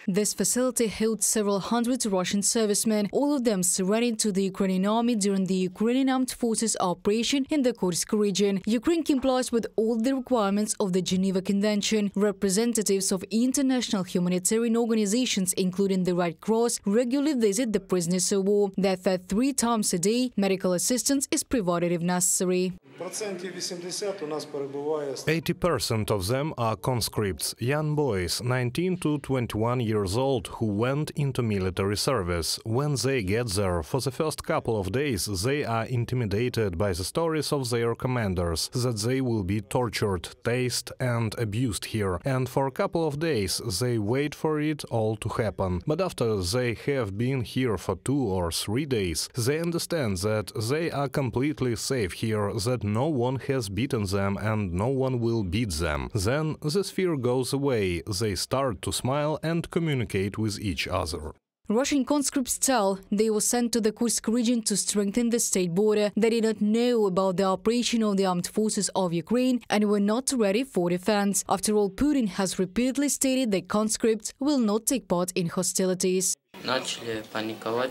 This facility held several hundred Russian servicemen, all of them surrendered to the Ukrainian Army during the Ukrainian Armed Forces operation in the Kursk region. Ukraine complies with all the requirements of the Geneva Convention. Representatives of international humanitarian organizations, including the Red Cross, regularly visit the prisoners of war. They're fed 3 times a day. Medical assistance is provided if necessary. 80% of them are conscripts, young boys, 19 to 21 years old, who went into military service. When they get there, for the first couple of days, they are intimidated by the stories of their commanders, that they will be tortured, tased and abused here. And for a couple of days, they wait for it all to happen. But after they have been here for 2 or 3 days, they understand that they are completely safe here, that no one has beaten them and no one will beat them. Then the fear goes away, they start to smile and communicate with each other. Russian conscripts tell they were sent to the Kursk region to strengthen the state border. They did not know about the operation of the armed forces of Ukraine and were not ready for defense. After all, Putin has repeatedly stated that conscripts will not take part in hostilities.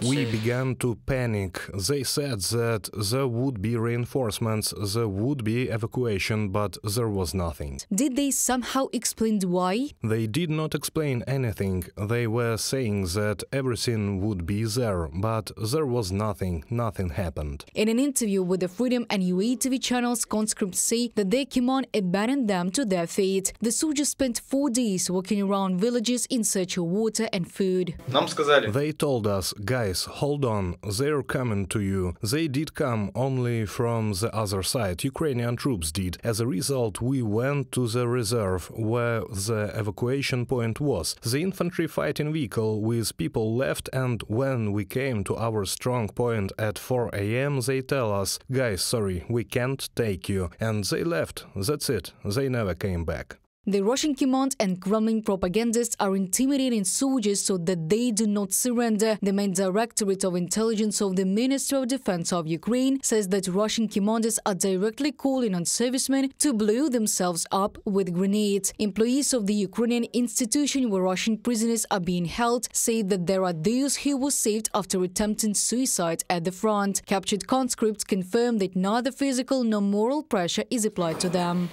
We began to panic. They said that there would be reinforcements, there would be evacuation, but there was nothing. Did they somehow explain why? They did not explain anything. They were saying that everything would be there, but there was nothing. Nothing happened. In an interview with the Freedom and UATV channels, conscripts say that their command abandoned them to their fate. The soldiers spent 4 days walking around villages in search of water and food. They told us, guys, hold on, they're coming to you. They did come only from the other side, Ukrainian troops did. As a result, we went to the reserve, where the evacuation point was. The infantry fighting vehicle with people left, and when we came to our strong point at 4 a.m, they tell us, guys, sorry, we can't take you. And they left, that's it, they never came back. The Russian command and Kremlin propagandists are intimidating soldiers so that they do not surrender. The main directorate of intelligence of the Ministry of Defense of Ukraine says that Russian commanders are directly calling on servicemen to blow themselves up with grenades. Employees of the Ukrainian institution where Russian prisoners are being held say that there are those who were saved after attempting suicide at the front. Captured conscripts confirm that neither physical nor moral pressure is applied to them.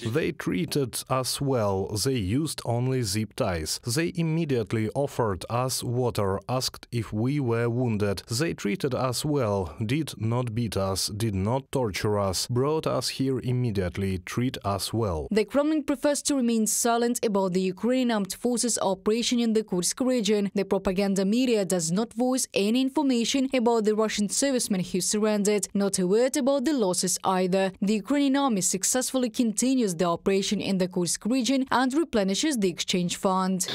They treated us well, they used only zip ties. They immediately offered us water, asked if we were wounded. They treated us well, did not beat us, did not torture us, brought us here immediately, treat us well. The Kremlin prefers to remain silent about the Ukrainian Armed Forces operation in the Kursk region. The propaganda media does not voice any information about the Russian servicemen who surrendered, not a word about the losses either. The Ukrainian Army successfully continues the operation in the Kursk region and replenishes the exchange fund.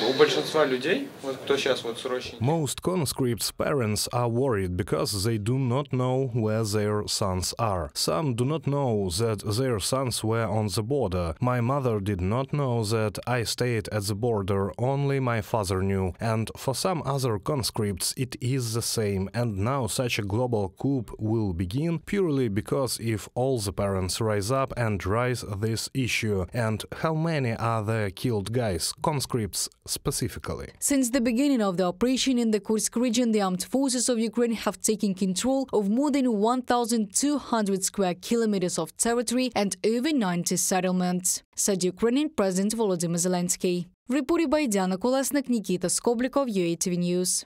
Most conscripts' parents are worried because they do not know where their sons are. Some do not know that their sons were on the border. My mother did not know that I stayed at the border, only my father knew. And for some other conscripts it is the same, and now such a global coup will begin purely because if all the parents rise up and raise this issue. And how many are the killed guys, conscripts specifically? Since the beginning of the operation in the Kursk region, the armed forces of Ukraine have taken control of more than 1,200 square kilometers of territory and over 90 settlements, said Ukrainian President Volodymyr Zelensky. Reported by Diana Kolesnik, Nikita Skoblikov, UATV News.